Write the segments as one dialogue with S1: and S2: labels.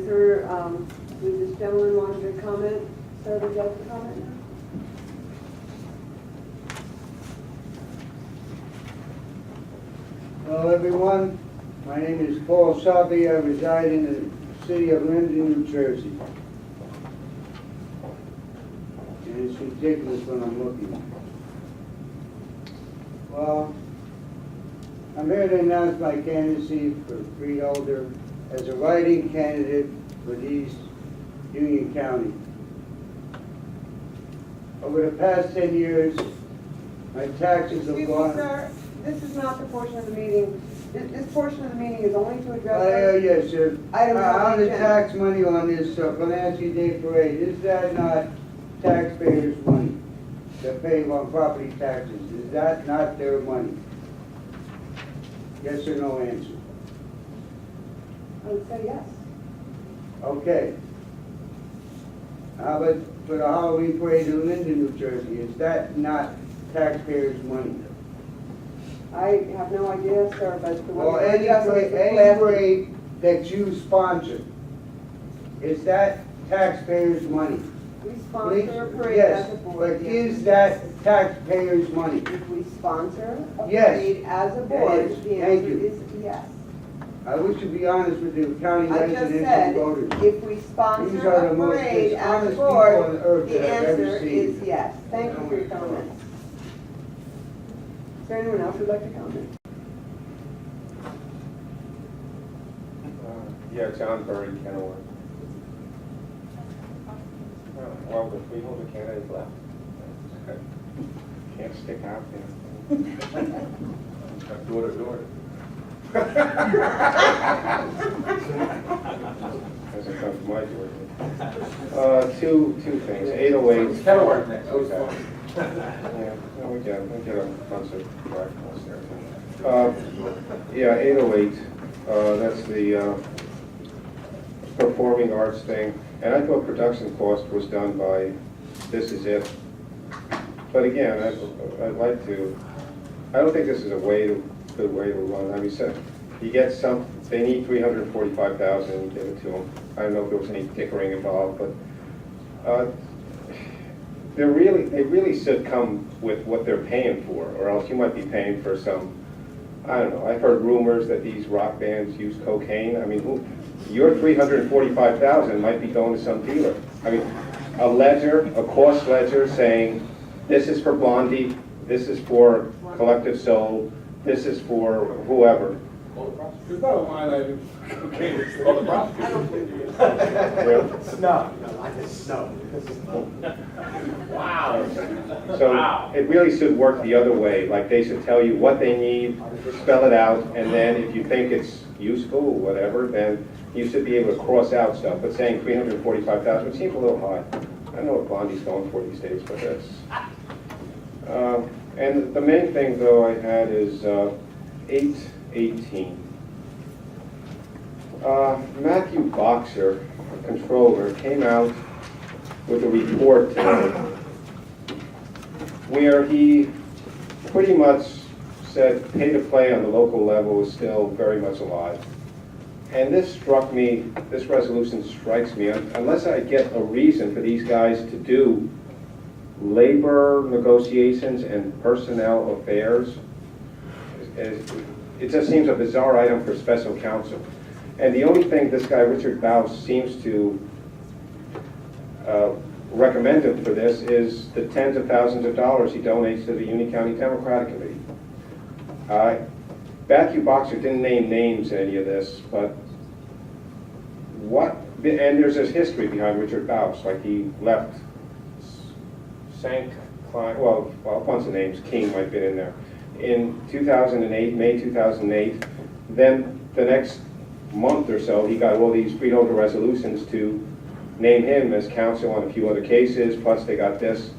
S1: answer. Does this gentleman want to comment? Sir, would you like to comment now?
S2: Hello everyone, my name is Paul Sabi. I reside in the city of Linden, New Jersey. And it's ridiculous when I'm looking. Well, I'm here to announce my candidacy for freeholder as a write-in candidate for East Union County. Over the past 10 years, my taxes have
S1: Excuse me,
S2: gone...
S1: sir. This is not the portion of the meeting. This portion of the meeting is only to address...
S2: Yes, sir.
S1: Items on
S2: How
S1: the
S2: the
S1: agenda.
S2: tax money on this Financial Day Parade, is that not taxpayers' money that pay on property taxes? Is that not their money? Yes or no answer?
S1: I would say yes.
S2: Okay. How about for the Halloween parade in Linden, New Jersey? Is that not taxpayers' money?
S1: I have no idea, sir, but the
S2: Or
S1: way
S2: any parade that you sponsor, is that taxpayers' money?
S1: we
S2: Please?
S1: sponsor a parade
S2: Yes,
S1: as a board.
S2: but is that taxpayers' money?
S1: If we sponsor a
S2: Yes.
S1: parade as a
S2: It
S1: board,
S2: is.
S1: the
S2: Thank
S1: answer
S2: you.
S1: is yes.
S2: I wish to be honest with the county
S1: I just
S2: residents
S1: said,
S2: and voters.
S1: if we
S2: These
S1: sponsor
S2: are
S1: a
S2: the most
S1: parade as a
S2: dishonest people on earth
S1: board, the
S2: that I've ever
S1: answer
S2: seen.
S1: is yes. Thank you for your comments. Is there anyone else who'd like to comment?
S3: Yeah, John Burry, Kenilworth. Well, the freeholder candidate left. Can't stick out there. Door to door. Doesn't come to my door. Two things. 808.
S4: Kenilworth next.
S3: Okay. Yeah, no, we get a bunch of rifles there. Yeah, 808. That's the performing arts thing. And I thought production cost was done by This Is It. But again, I'd like to, I don't think this is a good way to run. I mean, so you get some, they need $345,000 and you give it to them. I don't know if there was any tickering involved, but they really should come with what they're paying for, or else you might be paying for some, I don't know. I've heard rumors that these rock bands use cocaine. I mean, your $345,000 might be going to some dealer. I mean, a ledger, a cost ledger saying, this is for Blondie, this is for Collective Soul, this is for whoever.
S4: It's not a line item. Okay, it's all the prosecutor.
S3: Really?
S4: Snow. I just snow. Wow.
S3: So it really should work the other way. Like they should tell you what they need, spell it out, and then if you think it's useful or whatever, then you should be able to cross out stuff. But saying $345,000 seems a little high. I don't know what Blondie's going for these days, but that's. And the main thing though I had is 818. Matthew Boxer, a controller, came out with a report today where he pretty much said pay to play on the local level is still very much alive. And this struck me, this resolution strikes me, unless I get a reason for these guys to do labor negotiations and personnel affairs, it just seems a bizarre item for special counsel. And the only thing this guy, Richard Baus, seems to recommend him for this is the tens of thousands of dollars he donates to the Union County Democratic Committee. Matthew Boxer didn't name names in any of this, but what, and there's this history behind Richard Baus, like he left Sank Klein, well, a bunch of names, King might have been in there, in 2008, May 2008. Then the next month or so, he got all these freeholder resolutions to name him as counsel on a few other cases, plus they got this.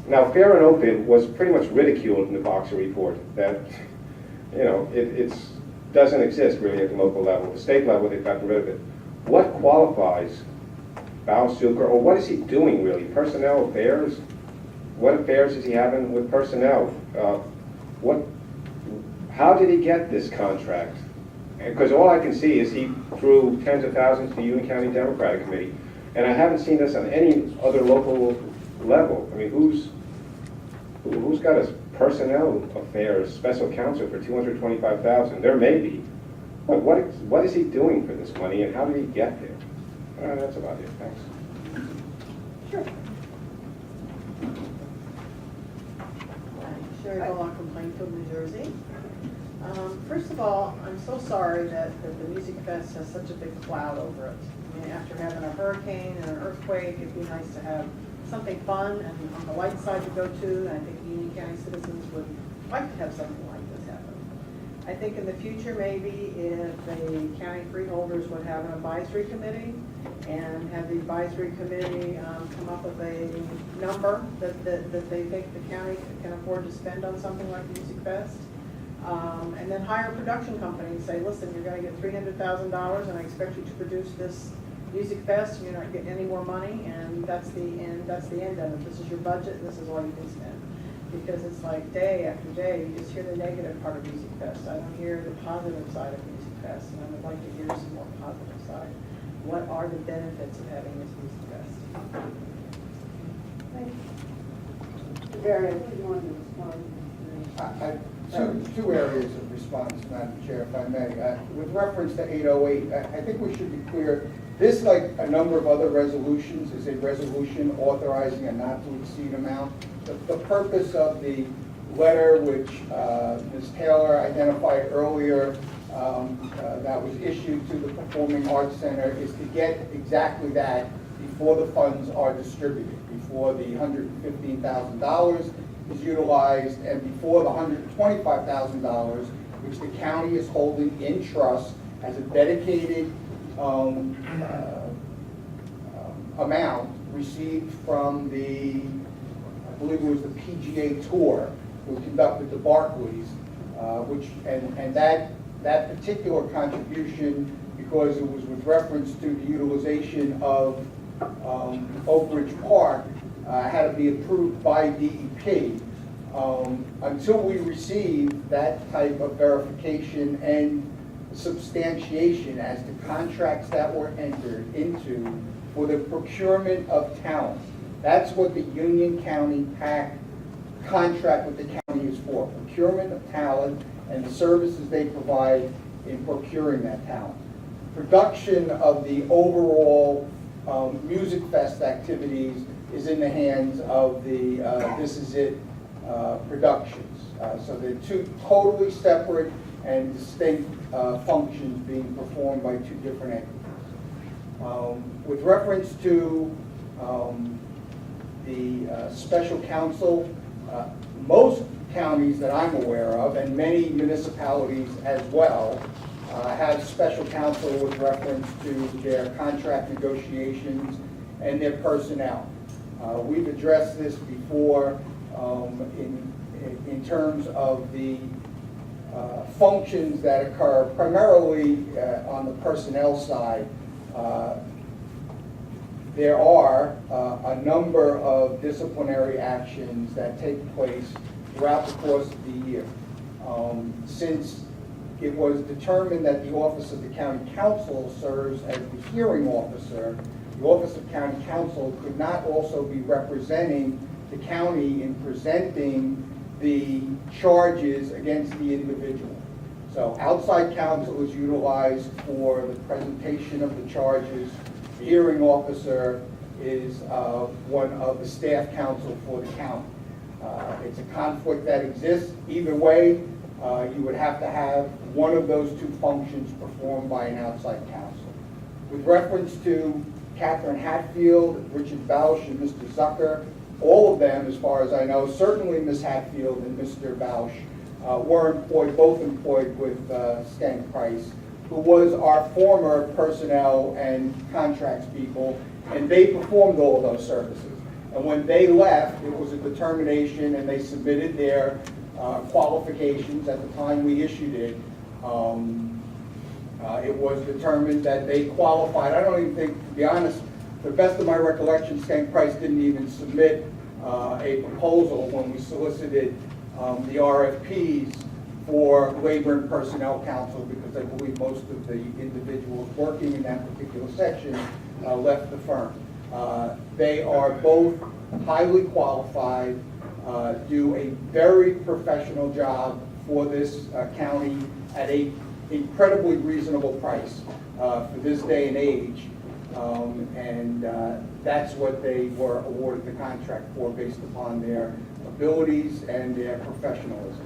S3: Now, Fair and Open was pretty much ridiculed in the Boxer report, that, you know, it doesn't exist really at the local level. The state level, they've gotten rid of it. What qualifies Baus Zucker, or what is he doing really? Personnel affairs? What affairs is he having with personnel? How did he get this contract? Because all I can see is he threw tens of thousands to the Union County Democratic Committee, and I haven't seen this on any other local level. I mean, who's got a personnel affairs special counsel for $225,000? There may be, but what is he doing for this money, and how did he get there? That's about it. Thanks.
S1: Sure.
S5: Sherry Bullock from Plainfield, New Jersey. First of all, I'm so sorry that the Music Fest has such a big cloud over it. I mean, after having a hurricane and an earthquake, it'd be nice to have something fun and on the light side to go to, and I think Union County citizens would like to have something like this happen. I think in the future, maybe if the county freeholders would have an advisory committee and have the advisory committee come up with a number that they think the county can afford to spend on something like Music Fest. And then hire a production company and say, listen, you're gonna get $300,000 and I expect you to produce this Music Fest, and you're not getting any more money, and that's the end of it. This is your budget, and this is all you can spend. Because it's like day after day, you just hear the negative part of Music Fest. I don't hear the positive side of Music Fest, and I would like to hear some more positive side. What are the benefits of having this Music Fest?
S1: Thank you. Barry, you want to respond?
S6: Two areas of response, Madam Chair, if I may. With reference to 808, I think we should be clear, this, like a number of other resolutions, is a resolution authorizing a not to exceed amount. The purpose of the letter, which Ms. Taylor identified earlier, that was issued to the Performing Arts Center, is to get exactly that before the funds are distributed, before the $115,000 is utilized, and before the $125,000, which the county is holding in trust as a dedicated amount received from the, I believe it was the PGA Tour, who conducted the Barclays, and that particular contribution, because it was with reference to the utilization of Oak Ridge Park, had to be approved by DEP. Until we receive that type of verification and substantiation as to contracts that were entered into for the procurement of talent. That's what the Union County PAC contract with the county is for, procurement of talent and the services they provide in procuring that talent. Production of the overall Music Fest activities is in the hands of the This Is It Productions. So they're two totally separate and distinct functions being performed by two different entities. With reference to the special counsel, most counties that I'm aware of, and many municipalities as well, have special counsel with reference to their contract negotiations and their personnel. We've addressed this before in terms of the functions that occur primarily on the personnel side. There are a number of disciplinary actions that take place throughout the course of the year. Since it was determined that the Office of the County Counsel serves as the hearing officer, the Office of County Counsel could not also be representing the county in presenting the charges against the individual. So outside counsel is utilized for the presentation of the charges. The hearing officer is one of the staff counsel for the county. It's a conflict that exists. Either way, you would have to have one of those two functions performed by an outside counsel. With reference to Catherine Hatfield, Richard Bausch, and Mr. Zucker, all of them, as far as I know, certainly Ms. Hatfield and Mr. Bausch, were both employed with Stank Price, who was our former personnel and contracts people, and they performed all of those services. And when they left, it was a determination, and they submitted their qualifications at the time we issued it. It was determined that they qualified. I don't even think, to be honest, to the best of my recollection, Stank Price didn't even submit a proposal when we solicited the RFPs for Labor and Personnel Council, because I believe most of the individuals working in that particular section left the firm. They are both highly qualified, do a very professional job for this county at a incredibly reasonable price for this day and age. And that's what they were awarded the contract for, based upon their abilities and their professionalism.